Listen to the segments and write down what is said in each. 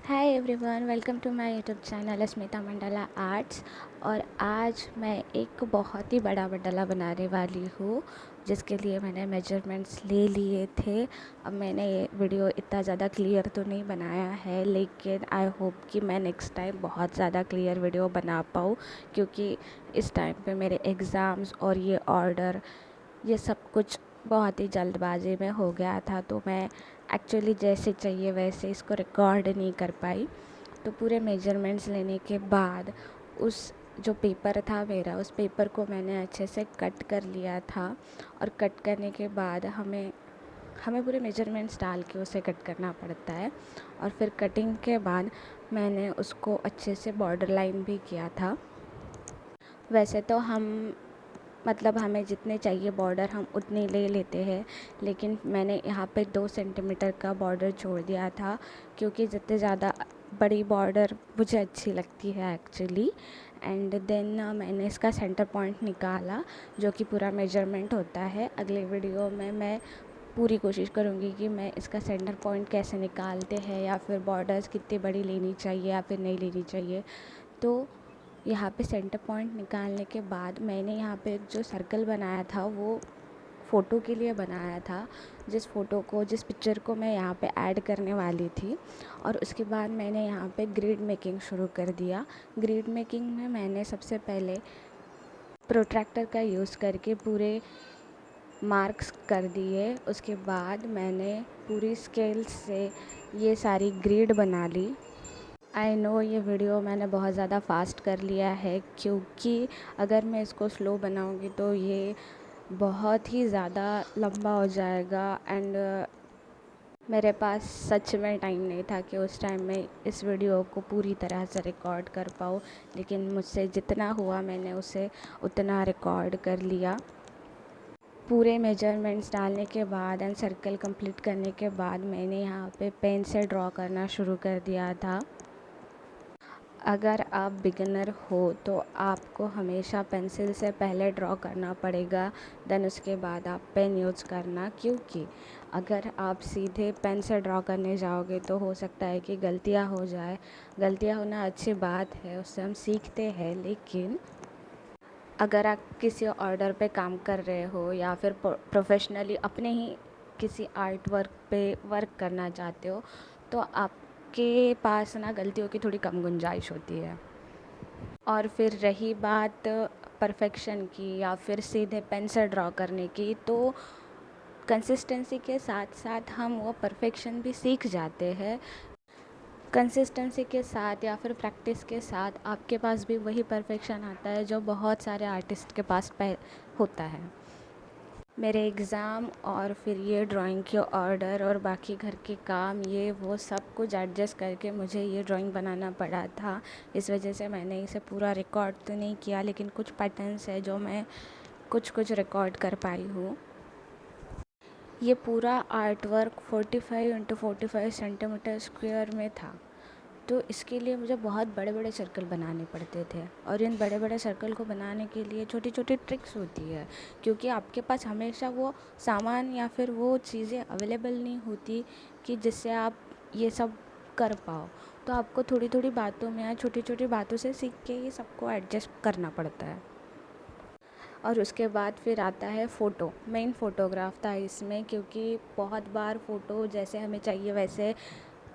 Hi everyone, welcome to my YouTube channel Smita Mandala arts. और आज मैं एक बहुत ही बड़ा मंडला बनाने वाली हूँ, जिसके लिए मैंने मेजरमेंट्स ले लिए थे। अब मैंने ये वीडियो इतना ज़्यादा क्लियर तो नहीं बनाया है, लेकिन आई होप कि मैं नेक्स्ट टाइम बहुत ज़्यादा क्लियर वीडियो बना पाऊँ, क्योंकि इस टाइम पे मेरे एग्ज़ाम्स और ये ऑर्डर ये सब कुछ बहुत ही जल्दबाजी में हो गया था। तो मैं एक्चुअली जैसे चाहिए वैसे इसको रिकॉर्ड नहीं कर पाई। तो पूरे मेजरमेंट्स लेने के बाद उस जो पेपर था मेरा, उस पेपर को मैंने अच्छे से कट कर लिया था। और कट करने के बाद हमें हमें पूरे मेजरमेंट्स डाल के उसे कट करना पड़ता है। और फिर कटिंग के बाद मैंने उसको अच्छे से बॉर्डर लाइन भी किया था। वैसे तो हमें जितने चाहिए बॉर्डर हम उतने ले लेते हैं, लेकिन मैंने यहाँ पे 2 सेंटीमीटर का बॉर्डर छोड़ दिया था, क्योंकि जितने ज़्यादा बड़ी बॉर्डर मुझे अच्छी लगती है एक्चुअली। एंड देन मैंने इसका सेंटर पॉइंट निकाला, जो कि पूरा मेजरमेंट होता है। अगले वीडियो में मैं पूरी कोशिश करूँगी कि मैं इसका सेंटर पॉइंट कैसे निकालते हैं, या फिर बॉर्डर्स कितनी बड़ी लेनी चाहिए या फिर नहीं लेनी चाहिए। तो यहाँ पे सेंटर पॉइंट निकालने के बाद मैंने यहाँ पे जो सर्कल बनाया था वो फ़ोटो के लिए बनाया था, जिस पिक्चर को मैं यहाँ पे ऐड करने वाली थी। और उसके बाद मैंने यहाँ पे ग्रिड मेकिंग शुरू कर दिया। ग्रिड मेकिंग में मैंने सबसे पहले प्रोट्रैक्टर का यूज़ करके पूरे मार्क्स कर दिए। उसके बाद मैंने पूरी स्केल से ये सारी ग्रिड बना ली। आई नो ये वीडियो मैंने बहुत ज़्यादा फास्ट कर लिया है, क्योंकि अगर मैं इसको स्लो बनाऊँगी तो ये बहुत ही ज़्यादा लंबा हो जाएगा। एंड मेरे पास सच में टाइम नहीं था कि उस टाइम मैं इस वीडियो को पूरी तरह से रिकॉर्ड कर पाऊँ, लेकिन मुझसे जितना हुआ मैंने उसे उतना रिकॉर्ड कर लिया। पूरे मेजरमेंट्स डालने के बाद एंड सर्कल कंप्लीट करने के बाद मैंने यहाँ पे पेन से ड्रॉ करना शुरू कर दिया था। अगर आप बिगिनर हो तो आपको हमेशा पेंसिल से पहले ड्रॉ करना पड़ेगा, देन उसके बाद आप पेन यूज़ करना, क्योंकि अगर आप सीधे पेन से ड्रॉ करने जाओगे तो हो सकता है कि गलतियाँ हो जाए। गलतियाँ होना अच्छी बात है, उससे हम सीखते हैं। लेकिन अगर आप किसी ऑर्डर पे काम कर रहे हो या फिर प्रोफेशनली अपने ही किसी आर्ट वर्क पे वर्क करना चाहते हो, तो आपके पास ना गलतियों की थोड़ी कम गुंजाइश होती है। और फिर रही बात परफेक्शन की या फिर सीधे पेन से ड्रॉ करने की, तो कंसिस्टेंसी के साथ साथ हम वो परफेक्शन भी सीख जाते हैं। कंसिस्टेंसी के साथ या फिर प्रैक्टिस के साथ आपके पास भी वही परफेक्शन आता है जो बहुत सारे आर्टिस्ट के पास होता है। मेरे एग्ज़ाम और फिर ये ड्राइंग के ऑर्डर और बाकी घर के काम, ये वो सब कुछ एडजस्ट करके मुझे ये ड्राइंग बनाना पड़ा था। इस वजह से मैंने इसे पूरा रिकॉर्ड तो नहीं किया, लेकिन कुछ पैटर्न्स है जो मैं कुछ कुछ रिकॉर्ड कर पाई हूँ। ये पूरा art work 45x45 centimetre square में था। तो इसके लिए मुझे बहुत बड़े बड़े सर्कल बनाने पड़ते थे, और इन बड़े बड़े सर्कल को बनाने के लिए छोटी छोटी ट्रिक्स होती है, क्योंकि आपके पास हमेशा वो सामान या फिर वो चीज़ें अवेलेबल नहीं होती कि जिससे आप ये सब कर पाओ। तो आपको थोड़ी थोड़ी बातों में या छोटी छोटी बातों से सीख के ये सबको एडजस्ट करना पड़ता है। और उसके बाद फिर आता है फ़ोटो। मेन फ़ोटोग्राफ था इसमें, क्योंकि बहुत बार फ़ोटो जैसे हमें चाहिए वैसे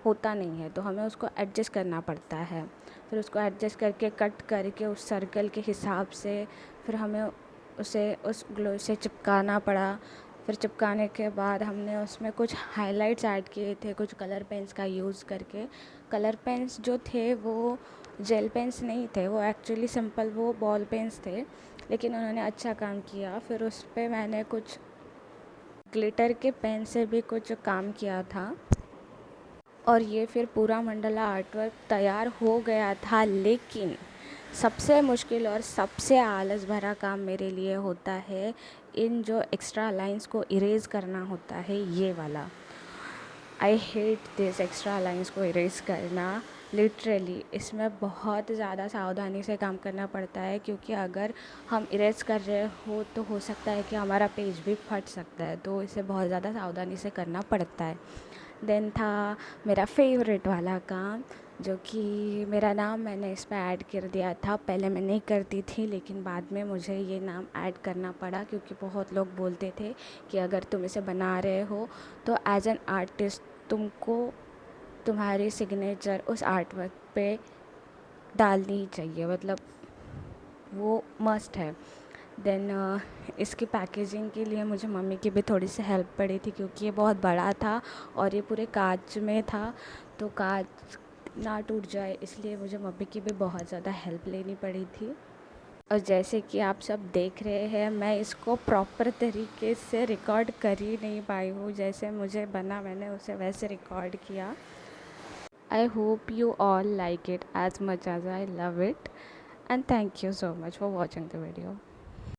होता नहीं है, तो हमें उसको एडजस्ट करना पड़ता है। फिर उसको एडजस्ट करके कट करके उस सर्कल के हिसाब से फिर हमें उसे उस ग्लो से चिपकाना पड़ा। फिर चिपकाने के बाद हमने उसमें कुछ हाइलाइट्स ऐड किए थे, कुछ कलर पेन्स का यूज़ करके। कलर पेन्स जो थे वो जेल पेन्स नहीं थे, वो एक्चुअली सिंपल वो बॉल पेन्स थे, लेकिन उन्होंने अच्छा काम किया। फिर उस पर मैंने कुछ ग्लिटर के पेन से भी कुछ काम किया था, और ये फिर पूरा मंडला आर्टवर्क तैयार हो गया था। लेकिन सबसे मुश्किल और सबसे आलस भरा काम मेरे लिए होता है इन जो एक्स्ट्रा लाइंस को इरेज़ करना होता है, ये वाला। I hate this extra lines को इरेज़ करना। लिटरली इसमें बहुत ज़्यादा सावधानी से काम करना पड़ता है, क्योंकि अगर हम इरेज़ कर रहे हो तो हो सकता है कि हमारा पेज भी फट सकता है, तो इसे बहुत ज़्यादा सावधानी से करना पड़ता है। देन था मेरा फेवरेट वाला काम, जो कि मेरा नाम मैंने इस पर ऐड कर दिया था। पहले मैं नहीं करती थी, लेकिन बाद में मुझे ये नाम ऐड करना पड़ा, क्योंकि बहुत लोग बोलते थे कि अगर तुम इसे बना रहे हो तो एज एन आर्टिस्ट तुमको तुम्हारी सिग्नेचर उस आर्ट वर्क पे डालनी ही चाहिए, मतलब वो मस्ट है। देन इसकी पैकेजिंग के लिए मुझे मम्मी की भी थोड़ी सी हेल्प पड़ी थी, क्योंकि ये बहुत बड़ा था और ये पूरे कांच में था, तो कांच ना टूट जाए इसलिए मुझे मम्मी की भी बहुत ज़्यादा हेल्प लेनी पड़ी थी। और जैसे कि आप सब देख रहे हैं, मैं इसको प्रॉपर तरीके से रिकॉर्ड कर ही नहीं पाई हूँ। जैसे मुझे बना मैंने उसे वैसे रिकॉर्ड किया। I hope you all like it as much as I love it, and thank you so much for watching the video.